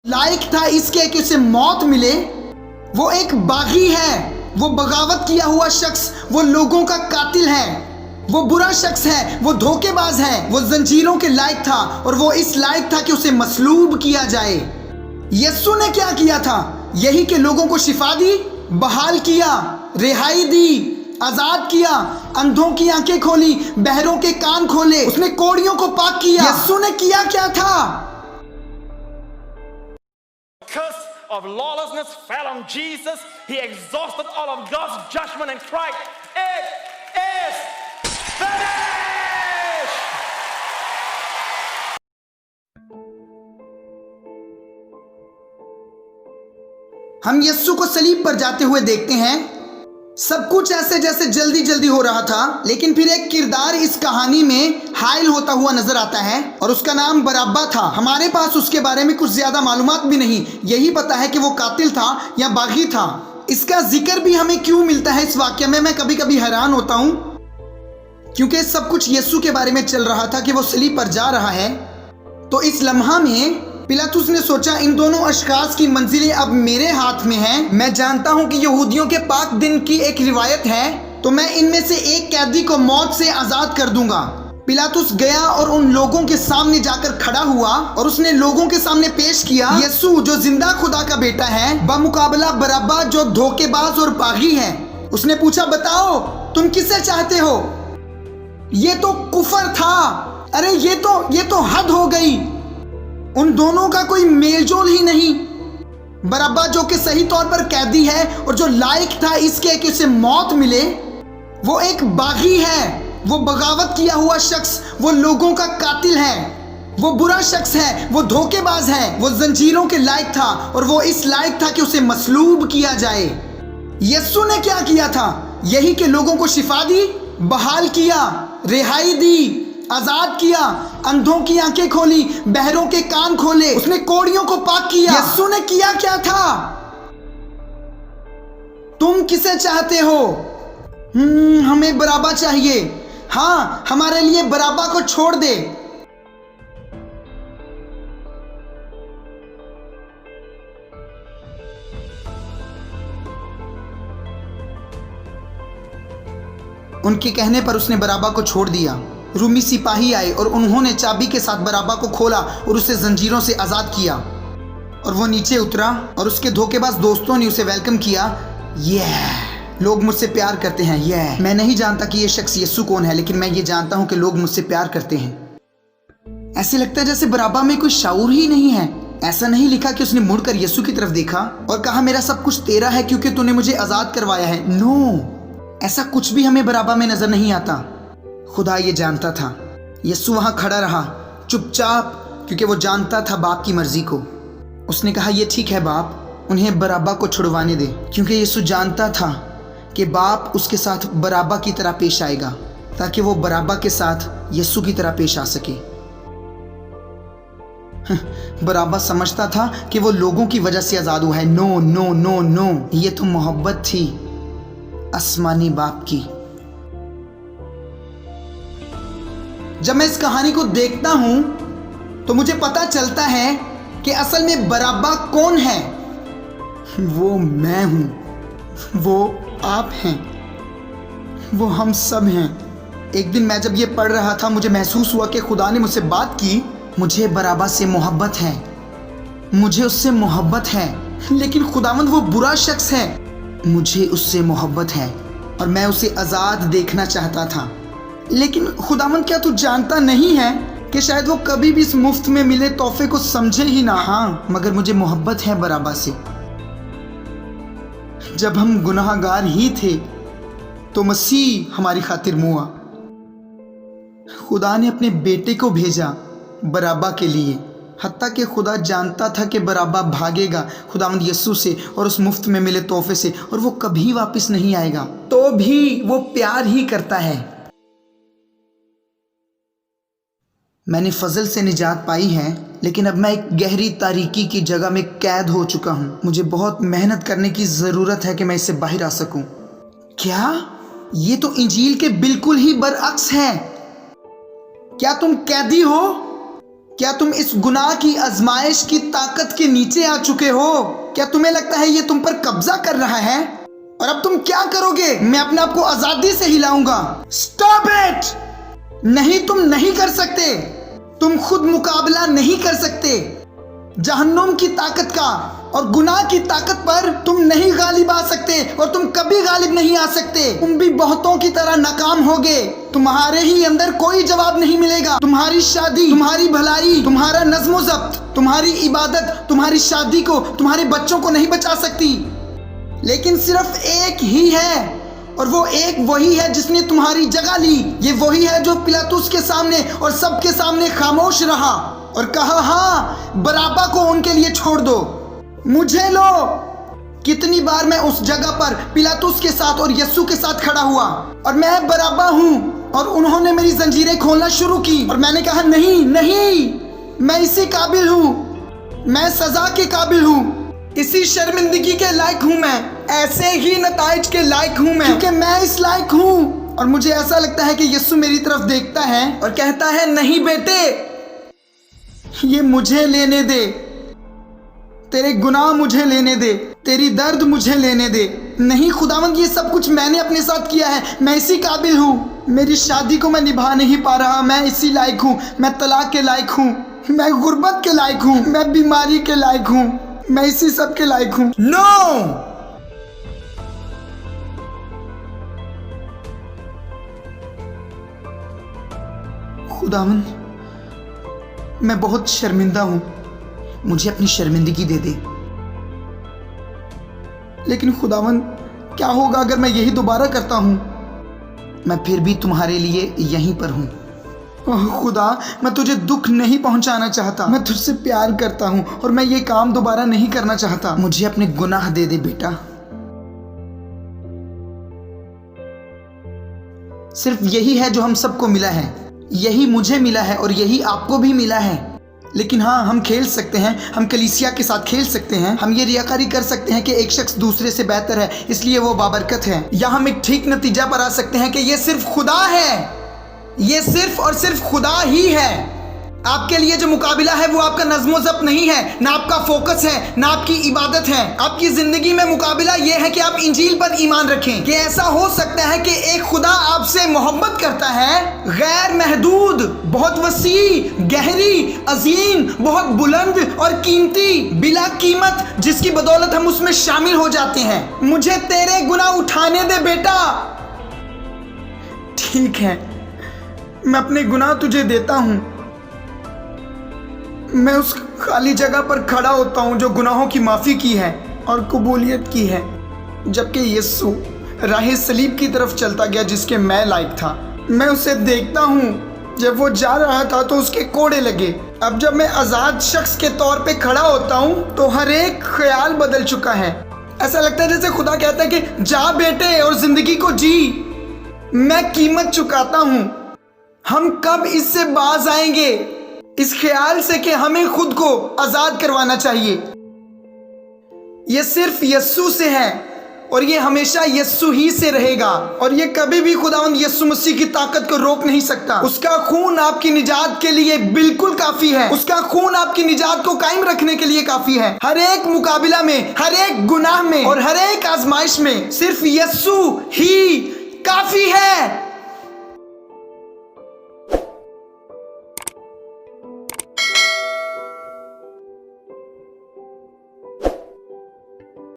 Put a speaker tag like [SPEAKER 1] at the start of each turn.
[SPEAKER 1] लायक था इसके कि उसे मौत मिले। वो एक बागी है, वो बगावत किया हुआ शख्स, वो लोगों का कातिल है, वो बुरा शख्स है, वो धोखेबाज है, वो जंजीरों के लायक था और वो इस लायक था कि उसे मसलूब किया जाए। यीशु ने क्या किया था? यही कि लोगों को शिफा दी, बहाल किया, रिहाई दी, आजाद किया, अंधों की आंखें खोली, बहरों के कान खोले, उसने कोड़ियों को पाक किया। यीशु ने किया क्या था?
[SPEAKER 2] Curse of lawlessness fell on Jesus. He exhausted all of God's judgment and cried, "It is finished."
[SPEAKER 1] हम यीशु को सलीब पर जाते हुए देखते हैं। सब कुछ ऐसे जैसे जल्दी जल्दी हो रहा था, लेकिन फिर एक किरदार इस कहानी में हायल होता हुआ नजर आता है और उसका नाम बरअब्बा था। हमारे पास उसके बारे में कुछ ज्यादा मालूमात भी नहीं, यही पता है कि वो कातिल था या बागी था। इसका जिक्र भी हमें क्यों मिलता है इस वाक्य में, मैं कभी कभी हैरान होता हूं, क्योंकि सब कुछ यीशु के बारे में चल रहा था कि वो सलीब पर जा रहा है। तो इस लम्हा में पिलातुस ने सोचा, इन दोनों अशखास की मंजिलें अब मेरे हाथ में हैं। मैं जानता हूं कि यहूदियों के पाक दिन की एक रिवायत है, तो मैं इनमें से एक कैदी को मौत से आजाद कर दूंगा। पिलातुस गया और उन लोगों के सामने जाकर खड़ा हुआ और उसने लोगों के सामने पेश किया यीशु जो जिंदा खुदा का बेटा है बमुकाबला बरअब्बा जो धोखेबाज और बागी है। उसने पूछा, बताओ तुम किसे चाहते हो? ये तो कुफर था। अरे ये तो हद हो गई। उन दोनों का कोई मेलजोल ही नहीं। बरअब्बा जो कि सही तौर पर कैदी है और जो लायक था इसके कि उसे मौत मिले, वो एक बागी है, वो बगावत किया हुआ शख्स, वो लोगों का कातिल है, वो बुरा शख्स है, वो धोखेबाज है, वो जंजीरों के लायक था और वो इस लायक था कि उसे मसलूब किया जाए। यीशु ने क्या किया था? यही कि लोगों को शिफा दी, बहाल किया, रिहाई दी, आजाद किया, अंधों की आंखें खोली, बहरों के कान खोले, उसने कोड़ियों को पाक किया। यीशु ने किया क्या था? तुम किसे चाहते हो? हमें बरअब्बा चाहिए। हाँ, हमारे लिए बरअब्बा को छोड़ दे। उनके कहने पर उसने बरअब्बा को छोड़ दिया। रूमी सिपाही आए और उन्होंने चाबी के साथ बरअब्बा को खोला और उसे जंजीरों से आज़ाद किया। और वो नीचे उतरा और उसके धोखेबाज दोस्तों ने उसे वेलकम किया। लोग मुझसे प्यार करते हैं। मैं नहीं जानता कि ये शख्स यीशु कौन है, लेकिन मैं ये जानता हूं कि लोग मुझसे प्यार करते हैं। ऐसे लगता है जैसे बरअब्बा में कोई शऊर ही नहीं है। ऐसा नहीं लिखा कि उसने मुड़कर यीशु की तरफ देखा और कहा, मेरा सब कुछ तेरा है क्योंकि तूने मुझे आज़ाद करवाया है। नो, ऐसा कुछ भी हमें बरअब्बा में नजर नहीं आता। खुदा ये जानता था। यीशु वहां खड़ा रहा चुपचाप, क्योंकि वो जानता था बाप की मर्जी को। उसने कहा, ये ठीक है बाप, उन्हें बरअब्बा को छुड़वाने दे, क्योंकि यीशु जानता था कि बाप उसके साथ बरअब्बा की तरह पेश आएगा, ताकि वो बरअब्बा के साथ यीशु की तरह पेश आ सके। बरअब्बा समझता था कि वो लोगों की वजह से आजाद हुआ है। नो नो नो नो, ये तो मोहब्बत थी आसमानी बाप की। जब मैं इस कहानी को देखता हूं तो मुझे पता चलता है कि असल में बरअब्बा कौन है। वो मैं हूं, वो आप हैं, वो हम सब हैं। एक दिन मैं जब ये पढ़ रहा था, मुझे महसूस हुआ कि खुदा ने मुझसे बात की। मुझे बरअब्बा से मोहब्बत है, मुझे उससे मोहब्बत है, लेकिन खुदावंद वो बुरा शख्स है। मुझे उससे मोहब्बत है और मैं उसे आज़ाद देखना चाहता था। लेकिन खुदावंद, क्या तू जानता नहीं है कि शायद वो कभी भी इस मुफ्त में मिले तोहफे को समझे ही ना। हाँ, मगर मुझे मोहब्बत है बरअब्बा से। जब हम गुनाहगार ही थे तो मसीह हमारी खातिर मुआ। खुदा ने अपने बेटे को भेजा बरअब्बा के लिए, हत्ता कि खुदा जानता था कि बरअब्बा भागेगा खुदावंद यीशु से और उस मुफ्त में मिले तोहफे से, और वो कभी वापस नहीं आएगा। तो भी वो प्यार ही करता है। मैंने फजल से निजात पाई है, लेकिन अब मैं एक गहरी तारीकी की जगह में कैद हो चुका हूँ। मुझे बहुत मेहनत करने की ज़रूरत है कि मैं इससे बाहर आ सकूं। क्या? ये तो इंजील के बिल्कुल ही बरअक्स है। क्या तुम कैदी हो? کیا تم اس گناہ کی آزمائش کی طاقت کے نیچے آ چکے ہو؟ کیا تمہیں لگتا ہے یہ تم پر قبضہ کر رہا ہے؟ اور اب تم کیا کرو گے؟ میں اپنے آپ کو آزادی سے ہلاؤں گا۔ Stop it! نہیں، تم نہیں کر سکتے۔ تم خود مقابلہ نہیں کر سکتے۔ جہنم کی طاقت کا اور گناہ کی طاقت پر تم نہیں غالب آ سکتے، اور تم کبھی غالب نہیں آ سکتے۔ تم بھی بہتوں کی طرح ناکام ہوگے۔ تمہارے ہی اندر کوئی جواب نہیں ملے گا۔ تمہاری شادی، تمہاری بھلائی، تمہارا نظم و ضبط، تمہاری عبادت، تمہاری شادی کو، تمہارے بچوں کو نہیں بچا سکتی۔ لیکن صرف ایک ہی ہے، اور وہ ایک وہی ہے جس نے تمہاری جگہ لی۔ یہ وہی ہے جو پلاطس کے سامنے اور سب کے سامنے خاموش رہا اور کہا، ہاں، بارابا کو ان کے لیے چھوڑ دو، مجھے لو۔ کتنی بار میں اس جگہ پر پلاطس کے ساتھ اور یسوع کے ساتھ کھڑا ہوا، اور میں بارابا ہوں، اور انہوں نے میری زنجیریں کھولنا شروع کی، اور میں نے کہا، نہیں نہیں، میں اسی قابل ہوں، میں سزا کے قابل ہوں، اسی شرمندگی کے لائق ہوں، میں ایسے ہی نتائج کے لائق ہوں، میں کیونکہ میں اس لائق ہوں۔ اور مجھے ایسا لگتا ہے کہ یسوع میری طرف دیکھتا ہے اور کہتا ہے، نہیں بیٹے، یہ مجھے لینے دے، تیرے گناہ مجھے لینے دے، تیری درد مجھے لینے دے۔ نہیں خداوند، یہ سب کچھ میں نے اپنے ساتھ کیا ہے، میں اسی قابل ہوں۔ میری شادی کو میں نبھا نہیں پا رہا، میں اسی لائق ہوں، میں طلاق کے لائق ہوں، میں غربت کے لائق ہوں، میں بیماری کے لائق ہوں، میں اسی سب کے لائق ہوں۔ نو! خداوند، میں بہت شرمندہ ہوں، مجھے اپنی شرمندگی دے دے۔ لیکن خداوند، کیا ہوگا اگر میں یہی دوبارہ کرتا ہوں؟ میں پھر بھی تمہارے لیے یہیں پر ہوں۔ اوہ خدا، میں تجھے دکھ نہیں پہنچانا چاہتا، میں تجھ سے پیار کرتا ہوں، اور میں یہ کام دوبارہ نہیں کرنا چاہتا۔ مجھے اپنے گناہ دے دے بیٹا۔ صرف یہی ہے جو ہم سب کو ملا ہے، یہی مجھے ملا ہے، اور یہی آپ کو بھی ملا ہے۔ لیکن ہاں، ہم کھیل سکتے ہیں، ہم کلیسیا کے ساتھ کھیل سکتے ہیں، ہم یہ ریاکاری کر سکتے ہیں کہ ایک شخص دوسرے سے بہتر ہے اس لیے وہ بابرکت ہے، یا ہم ایک ٹھیک نتیجہ پر آ سکتے ہیں کہ یہ صرف خدا ہے، یہ صرف اور صرف خدا ہی ہے۔ آپ کے لیے جو مقابلہ ہے وہ آپ کا نظم و ضبط نہیں ہے، نہ آپ کا فوکس ہے، نہ آپ کی عبادت ہے۔ آپ کی زندگی میں مقابلہ یہ ہے کہ آپ انجیل پر ایمان رکھیں، کہ ایسا ہو سکتا ہے کہ ایک خدا آپ سے محبت کرتا ہے، غیر محدود، بہت وسیع، گہری، عظیم، بہت بلند اور قیمتی، بلا قیمت، جس کی بدولت ہم اس میں شامل ہو جاتے ہیں۔ مجھے تیرے گناہ اٹھانے دے بیٹا۔ ٹھیک ہے، میں اپنے گناہ تجھے دیتا ہوں۔ میں اس خالی جگہ پر کھڑا ہوتا ہوں جو گناہوں کی معافی کی ہے اور قبولیت کی ہے، جبکہ یسوع راہ صلیب کی طرف چلتا گیا جس کے میں لائق تھا۔ میں اسے دیکھتا ہوں، جب وہ جا رہا تھا تو اس کے کوڑے لگے۔ اب جب میں آزاد شخص کے طور پہ کھڑا ہوتا ہوں تو ہر ایک خیال بدل چکا ہے۔ ایسا لگتا ہے جیسے خدا کہتا ہے کہ جا بیٹے اور زندگی کو جی، میں قیمت چکاتا ہوں۔ ہم کب اس سے باز آئیں گے؟ اس خیال سے کہ ہمیں خود کو آزاد کروانا چاہیے۔ یہ صرف یسوع سے ہے، اور یہ ہمیشہ یسوع ہی سے رہے گا، اور یہ کبھی بھی خداوند یسوع مسیح کی طاقت کو روک نہیں سکتا۔ اس کا خون آپ کی نجات کے لیے بالکل کافی ہے، اس کا خون آپ کی نجات کو قائم رکھنے کے لیے کافی ہے۔ ہر ایک مقابلہ میں، ہر ایک گناہ میں، اور ہر ایک آزمائش میں صرف یسوع ہی کافی ہے۔